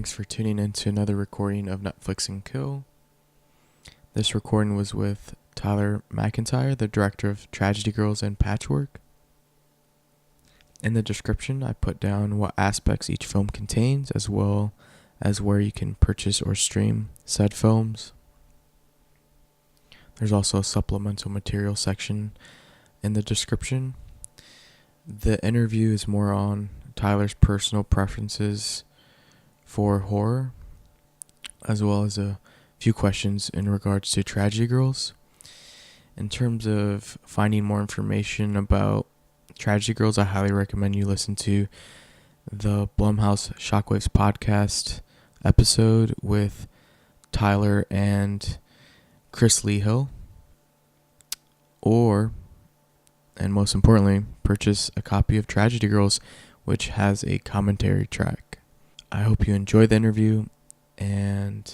Thanks for tuning in to another recording of Netflix and Kill. This recording was with Tyler MacIntyre, the director of Tragedy Girls and Patchwork. In the description, I put down what aspects each film contains, as well as where you can purchase or stream said films. There's also a supplemental material section in the description. The interview is more on Tyler's personal preferences for horror, as well as a few questions in regards to Tragedy Girls. In terms of finding more information about Tragedy Girls, I highly recommend you listen to the Blumhouse Shockwaves podcast episode with Tyler and Chris Lee Hill. Or, and most importantly, purchase a copy of Tragedy Girls, which has a commentary track. I hope you enjoyed the interview, and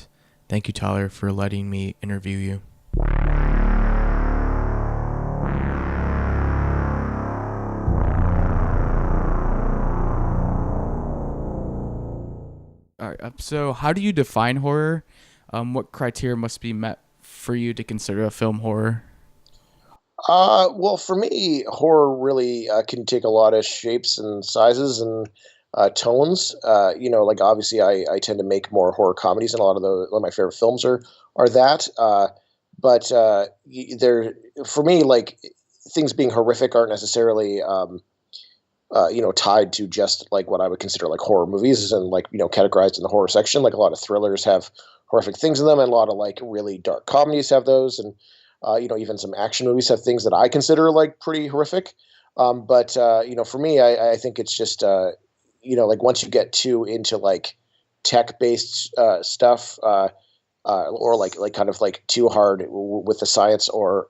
thank you, Tyler, for letting me interview you. All right, so how do you define horror? What criteria must be met for you to consider a film horror? Well, for me, horror really can take a lot of shapes and sizes and tones. Like obviously, I tend to make more horror comedies, and a lot of my favorite films are that. But there, for me, like things being horrific aren't necessarily tied to just like what I would consider like horror movies and like categorized in the horror section. Like a lot of thrillers have horrific things in them, and a lot of like really dark comedies have those, and even some action movies have things that I consider like pretty horrific. But for me, I think it's just, like once you get too into like tech-based stuff, or like kind of like too hard with the science, or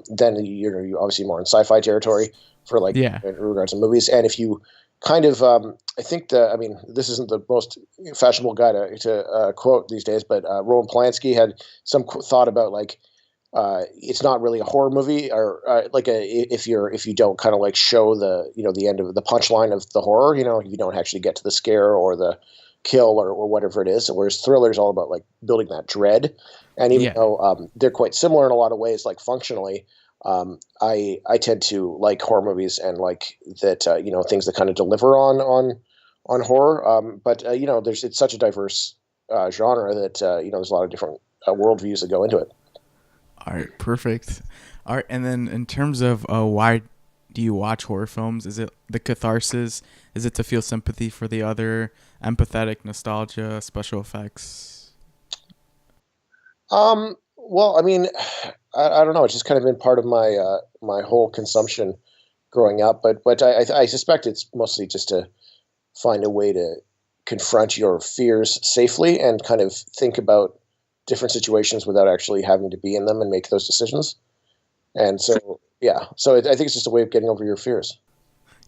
then you're obviously more in sci-fi territory for like Yeah. in regards to movies. And if you kind of, this isn't the most fashionable guy to quote these days, but Roman Polanski had some thought about like, it's not really a horror movie, or if you don't kind of like show the end of the punchline of the horror, if you don't actually get to the scare or the kill or whatever it is. Whereas thriller is all about like building that dread, and even though they're quite similar in a lot of ways, like functionally, I tend to like horror movies and like that things that kind of deliver on horror. But it's such a diverse genre that there's a lot of different worldviews that go into it. All right, perfect. All right, and then in terms of why do you watch horror films? Is it the catharsis? Is it to feel sympathy for the other, empathetic, nostalgia, special effects? Well, I mean, I don't know. It's just kind of been part of my my whole consumption growing up, but I suspect it's mostly just to find a way to confront your fears safely and kind of think about different situations without actually having to be in them and make those decisions. And so, yeah, so I think it's just a way of getting over your fears.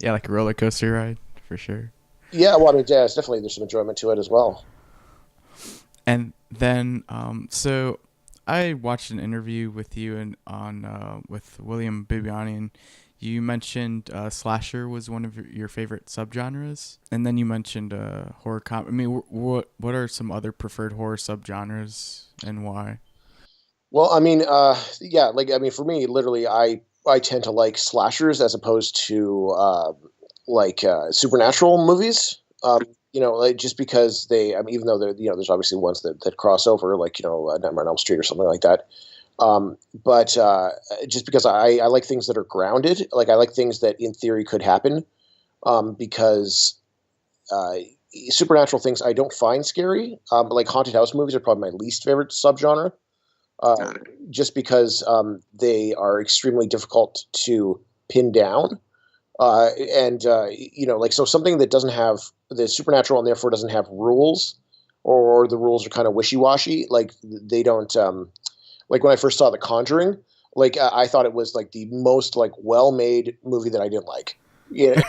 Yeah, like a roller coaster ride, for sure. Yeah, well, I mean, yeah, it's definitely, there's some enjoyment to it as well. And then, so I watched an interview with you with William Bibiani, and you mentioned slasher was one of your favorite subgenres, and then you mentioned horror I mean, what are some other preferred horror subgenres and why? Well, I mean, yeah, like, I mean, for me, literally, I tend to like slashers as opposed to supernatural movies. Like, just because even though there's obviously ones that cross over, like Nightmare on Elm Street or something like that. But just because I like things that are grounded, like I like things that in theory could happen, because uh, supernatural things I don't find scary. Like haunted house movies are probably my least favorite subgenre, uh, just because they are extremely difficult to pin down. Like, so something that doesn't have the supernatural and therefore doesn't have rules, or the rules are kind of wishy-washy, like they don't, like when I first saw The Conjuring, like I thought it was like the most like well-made movie that I didn't like. Yeah,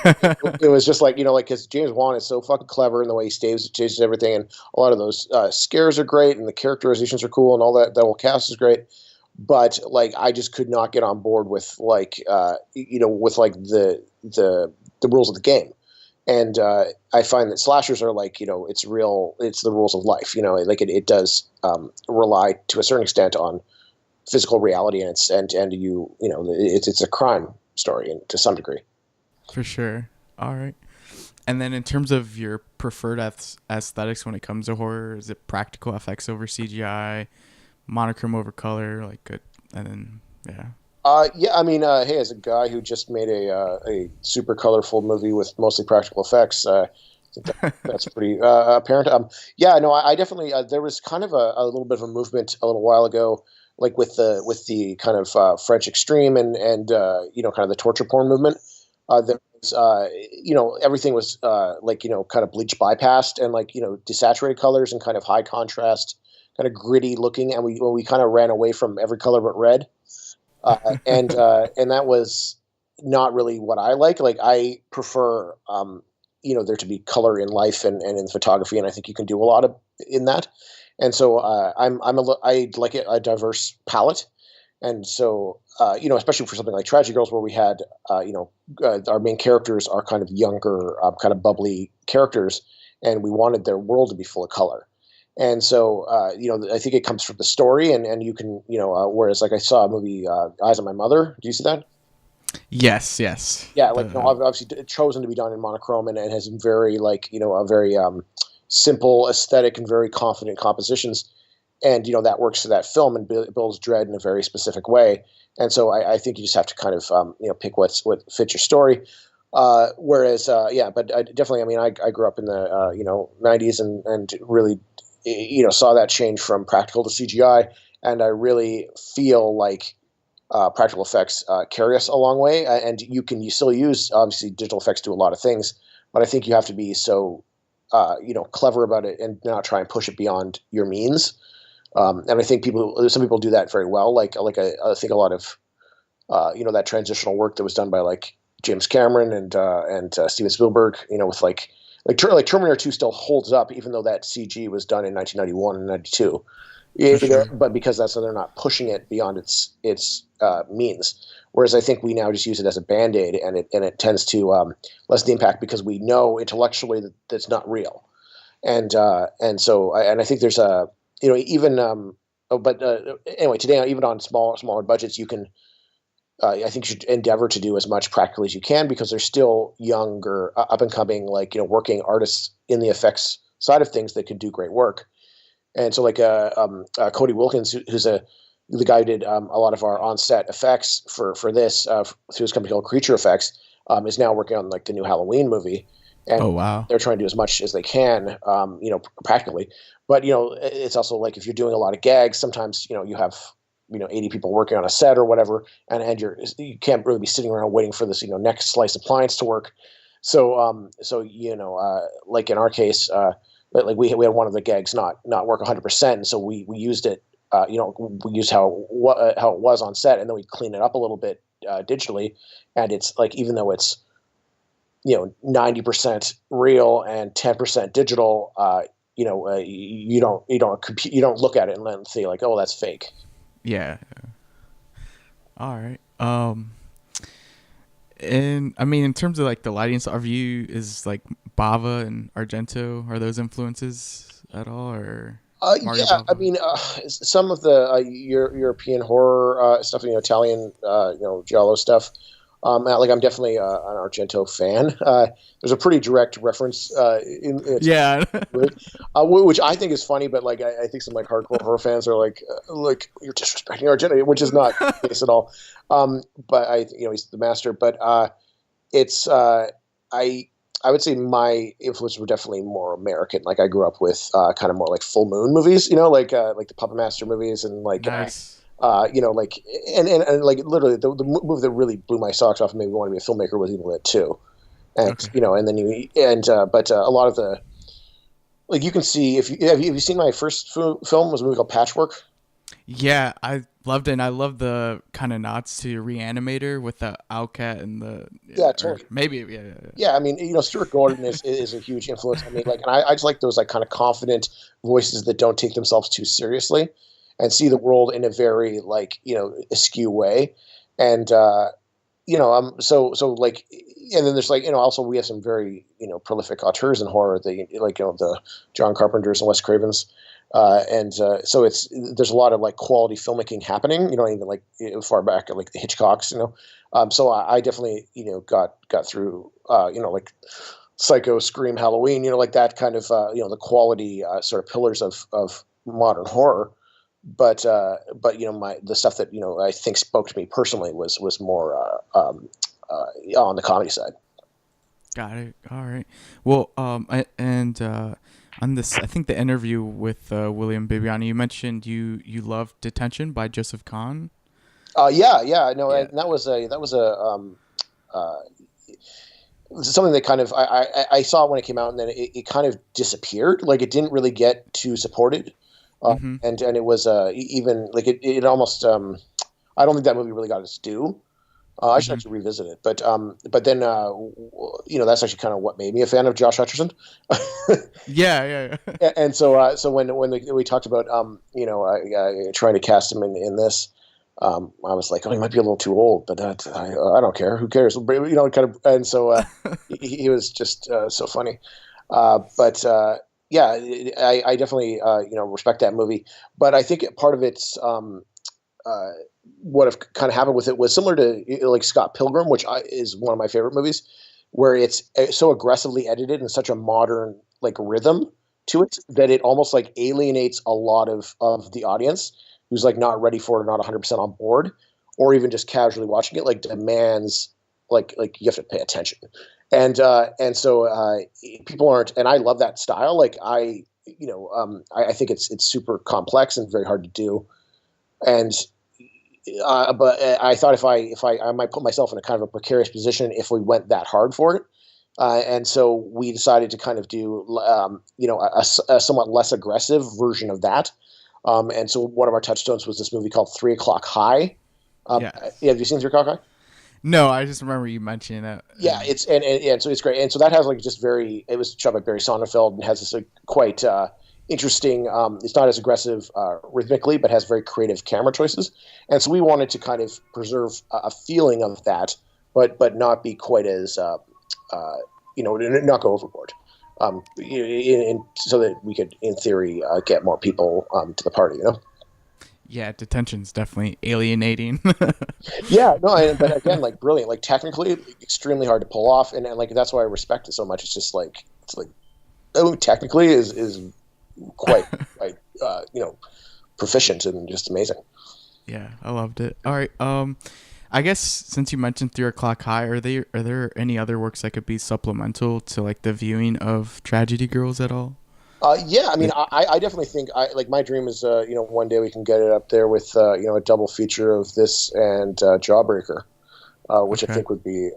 it was just like like because James Wan is so fucking clever in the way he chases everything, and a lot of those scares are great, and the characterizations are cool, and all that whole cast is great. But like I just could not get on board with like with like the rules of the game. And I find that slashers are like, it's the rules of life, like it does rely to a certain extent on physical reality, and it's a crime story to some degree. For sure. All right. And then in terms of your preferred aesthetics when it comes to horror, is it practical effects over CGI, monochrome over color, like good, and then yeah. Yeah, I mean, hey, as a guy who just made a super colorful movie with mostly practical effects, I think that's pretty apparent. Yeah, no, I definitely there was kind of a little bit of a movement a little while ago, like with the kind of French extreme and kind of the torture porn movement. There was everything was like kind of bleach bypassed and like desaturated colors and kind of high contrast, kind of gritty looking, and we kind of ran away from every color but red. And that was not really what I like. Like I prefer, there to be color in life and in photography, and I think you can do a lot of in that. And so I like a diverse palette, and so especially for something like Tragedy Girls, where we had our main characters are kind of younger, kind of bubbly characters, and we wanted their world to be full of color. And so, I think it comes from the story, and you can, whereas like I saw a movie, Eyes on My Mother. Do you see that? Yes. Yeah, like obviously chosen to be done in monochrome and has very like a very simple aesthetic and very confident compositions, and that works for that film and builds dread in a very specific way. And so I think you just have to kind of pick what fits your story. Whereas but I definitely, I mean, I grew up in the 90s and really saw that change from practical to CGI, and I really feel like practical effects carry us a long way. And you still use obviously digital effects to do a lot of things, but I think you have to be so clever about it and not try and push it beyond your means. And I think some people do that very well. Like I think a lot of that transitional work that was done by like James Cameron and Steven Spielberg, with like Terminator 2 still holds up, even though that CG was done in 1991 and 92. Sure. But because they're not pushing it beyond its means. Whereas I think we now just use it as a Band-Aid, and it tends to lessen the impact because we know intellectually that that's not real. And so I think there's anyway, today, even on smaller budgets, you can I think you should endeavor to do as much practically as you can, because there's still younger, up and coming, like working artists in the effects side of things that could do great work. And so, like Cody Wilkins, who's the guy who did a lot of our on-set effects for this through his company called Creature Effects, is now working on like the new Halloween movie. And oh wow, they're trying to do as much as they can, practically. But it's also like if you're doing a lot of gags, sometimes you have 80 people working on a set or whatever, and you can't really be sitting around waiting for this next slice appliance to work. So like in our case, like we had one of the gags not work 100%, and so we used it. We used how it was on set, and then we clean it up a little bit digitally, and it's like, even though it's 90% real and 10% digital, you don't look at it and then say like, oh, that's fake. Yeah. All right. And I mean, in terms of like the lighting, so our view is like Bava and Argento. Are those influences at all, or? Yeah, Bava? I mean, some of the European horror stuff, Italian, giallo stuff. Like I'm definitely an Argento fan. There's a pretty direct reference in yeah, which I think is funny, but like I think some like hardcore horror fans are like you're disrespecting Argento, which is not the case at all. But he's the master. But it's I would say my influences were definitely more American. Like I grew up with kind of more like Full Moon movies, like the Puppet Master movies, and like nice. Like and like literally the movie that really blew my socks off and made me want to be a filmmaker was Evil Dead 2. And okay. And then but a lot of the, like, you can see, have you seen my first film was a movie called Patchwork? Yeah, I loved it, and I love the kind of nods to Reanimator with the Owlcat and the totally. Maybe yeah. I mean, Stuart Gordon is a huge influence on me. Like, and I just like those like kind of confident voices that don't take themselves too seriously and see the world in a very like askew way. And so like and then there's like, also we have some very, prolific auteurs in horror, like, the John Carpenters and Wes Cravens. So there's a lot of like quality filmmaking happening, even like far back like the Hitchcocks, so I definitely, got through, like Psycho, Scream, Halloween, like that kind of, the quality sort of pillars of modern horror. But the stuff that, I think spoke to me personally was more on the comedy side. Got it. All right. Well, on this, I think the interview with William Bibiani, you mentioned you loved Detention by Joseph Kahn. Yeah, no, Yeah. and that was something that kind of I saw it when it came out, and then it kind of disappeared. Like it didn't really get too supported, Mm-hmm. and it was even like it almost I don't think that movie really got its due. I should Mm-hmm. actually revisit it, but then that's actually kind of what made me a fan of Josh Hutcherson. Yeah, yeah. And so when we talked about trying to cast him in this, I was like, oh, he might be a little too old, but I don't care. Who cares? Kind of. And so he was just so funny. But yeah, I definitely respect that movie. But I think part of its what have kind of happened with it was similar to like Scott Pilgrim, which is one of my favorite movies, where it's so aggressively edited and such a modern like rhythm to it that it almost like alienates a lot of the audience who's like not ready for it or not 100% on board, or even just casually watching it, like demands like you have to pay attention. And so people aren't, and I love that style. Like I think it's super complex and very hard to do. And but I thought if I might put myself in a kind of a precarious position if we went that hard for it. And so we decided to kind of do, a somewhat less aggressive version of that. And so one of our touchstones was this movie called 3 O'Clock High. Yeah. Have you seen 3 O'Clock High? No, I just remember you mentioning it. Yeah, it's and so it's great. And so that has like just it was shot by Barry Sonnenfeld and has this like, quite interesting. It's not as aggressive rhythmically, but has very creative camera choices. And so we wanted to kind of preserve a feeling of that, but not be quite as not go overboard. So that we could, in theory, get more people to the party. Yeah, Detention's definitely alienating. Yeah, no, but again, like brilliant, like technically extremely hard to pull off, and like that's why I respect it so much. It's just like technically is quite proficient and just amazing. Yeah, I loved it. All right, I guess since you mentioned 3 O'Clock High, are there any other works that could be supplemental to like the viewing of Tragedy Girls at all? Yeah, I mean, I definitely think my dream is one day we can get it up there with a double feature of this and Jawbreaker, which Okay. I think would be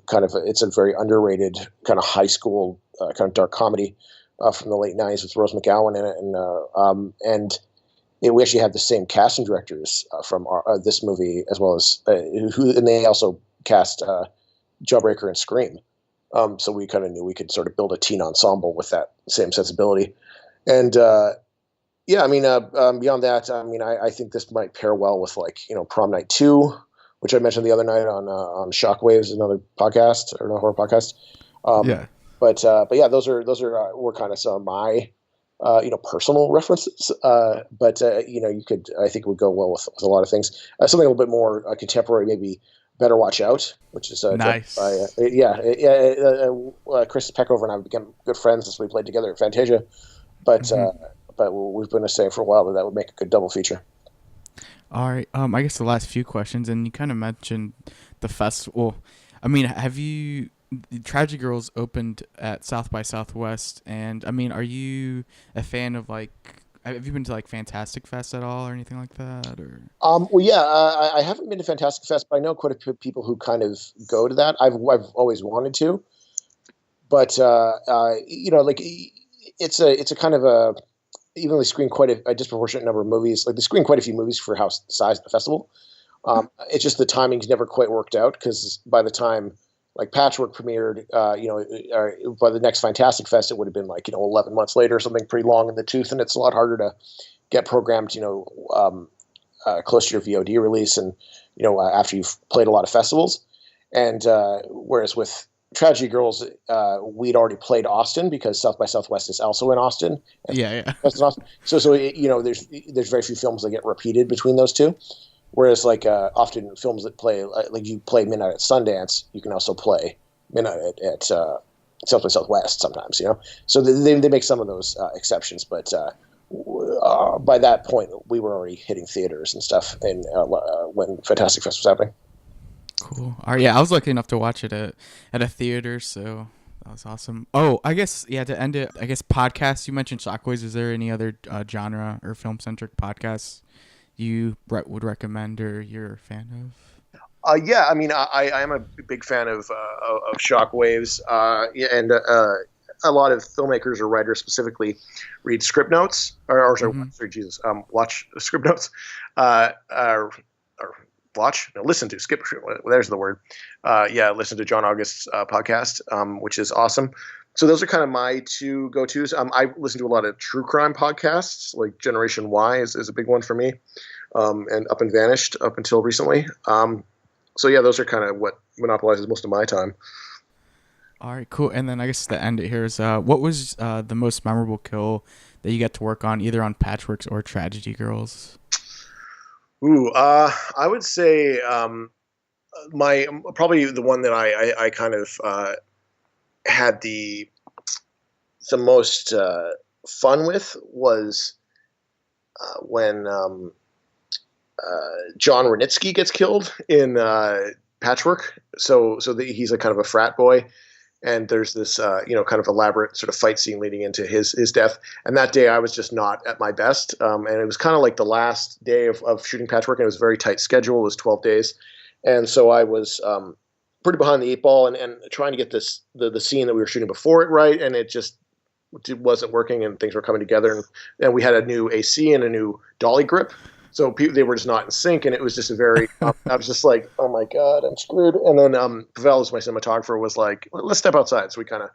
kind of it's a very underrated kind of high school kind of dark comedy from the late '90s with Rose McGowan in it, and we actually have the same casting directors from this movie as well as and they also cast Jawbreaker and Scream. So we kind of knew we could sort of build a teen ensemble with that same sensibility. And yeah, I mean, beyond that, I mean, I think this might pair well with like Prom Night 2, which I mentioned the other night on Shockwaves, another podcast or a horror podcast. Yeah. But yeah, those were kind of some of my personal references. But you could, I think it would go well with a lot of things. Something a little bit more contemporary, maybe Better Watch Out, which is Nice. Chris Peckover and I became good friends as we played together at Fantasia. But we've been saying for a while that would make a good double feature. All right. I guess the last few questions, and you kind of mentioned the festival. I mean, Tragic Girls opened at South by Southwest, and I mean, are you a fan of like? Have you been to like Fantastic Fest at all or anything like that? Or Well, yeah, I haven't been to Fantastic Fest, but I know quite a few people who kind of go to that. I've always wanted to, but like it's a kind of a even though they screen quite a disproportionate number of movies. Like they screen quite a few movies for how size of the festival. It's just the timing's never quite worked out because by the time like Patchwork premiered, by the next Fantastic Fest, it would have been like 11 months later, or something pretty long in the tooth, and it's a lot harder to get programmed, close to your VOD release, and after you've played a lot of festivals. And whereas with Tragedy Girls, we'd already played Austin because South by Southwest is also in Austin. Yeah. So there's very few films that get repeated between those two. Whereas often films that play like you play Midnight at Sundance, you can also play Midnight at South by Southwest sometimes. So they make some of those exceptions, but by that point we were already hitting theaters and stuff, and when Fantastic Fest was happening. Cool. All right, yeah, I was lucky enough to watch it at a theater, so that was awesome. Oh, I guess, yeah, to end it, I guess podcasts, you mentioned Shockwaves. Is there any other genre or film-centric podcasts you would recommend or you're a fan of? Yeah, I mean, I am a big fan of Shockwaves, and a lot of filmmakers or writers specifically read script notes, or sorry, Jesus, watch script notes, or watch, no, listen to, skip, there's the word. Listen to John August's podcast, which is awesome. So those are kind of my two go-tos. I listen to a lot of true crime podcasts, like Generation Y is a big one for me, and Up and Vanished up until recently. So yeah, those are kind of what monopolizes most of my time. All right, cool. And then I guess to end it here is, what was the most memorable kill that you got to work on, either on Patchworks or Tragedy Girls? Ooh, I would say my probably the one that I kind of had the most fun with was when John Renitsky gets killed in Patchwork. So he's a kind of a frat boy, and there's this kind of elaborate sort of fight scene leading into his death. And that day I was just not at my best, and it was kind of like the last day of shooting Patchwork, and it was a very tight schedule. It was 12 days, and so I was pretty behind the eight ball, and trying to get the scene that we were shooting before it right, and it just wasn't working, and things were coming together, and we had a new AC and a new dolly grip. So they were just not in sync, and it was just a very. I was just like, "Oh my god, I'm screwed." And then Pavel, who's my cinematographer, was like, "Let's step outside." So we kind of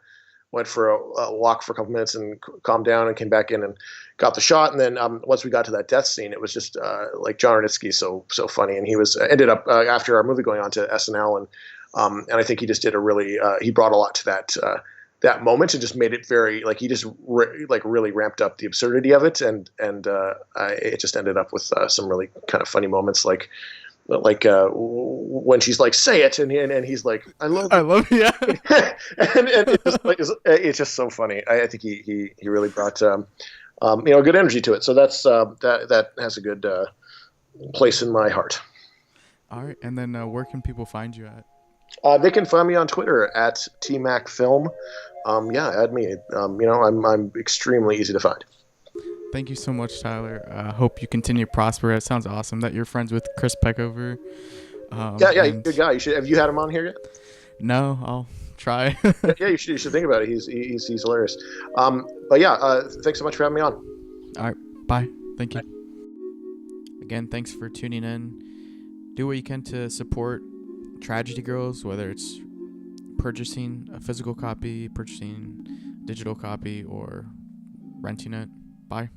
went for a walk for a couple minutes and calmed down, and came back in and got the shot. And then once we got to that death scene, it was just like John Renitsky, so funny, and he was ended up after our movie going on to SNL, and I think he just did a really he brought a lot to that moment, and just made it very like he just really ramped up the absurdity of it, and it just ended up with some really kind of funny moments, like when she's like, "Say it," and he's like, "I love you," and it's just so funny. I think he really brought good energy to it. So that's that has a good place in my heart. All right, and then where can people find you at? They can find me on Twitter at TMacFilm. Add me. I'm extremely easy to find. Thank you so much, Tyler. Hope you continue to prosper. It sounds awesome that you're friends with Chris Peckover. He's a good guy. Have you had him on here yet? No, I'll try. Yeah, you should think about it. He's hilarious. Thanks so much for having me on. All right, bye. Thank you. Again, thanks for tuning in. Do what you can to support Tragedy Girls, whether it's purchasing a physical copy, purchasing a digital copy, or renting it. Bye.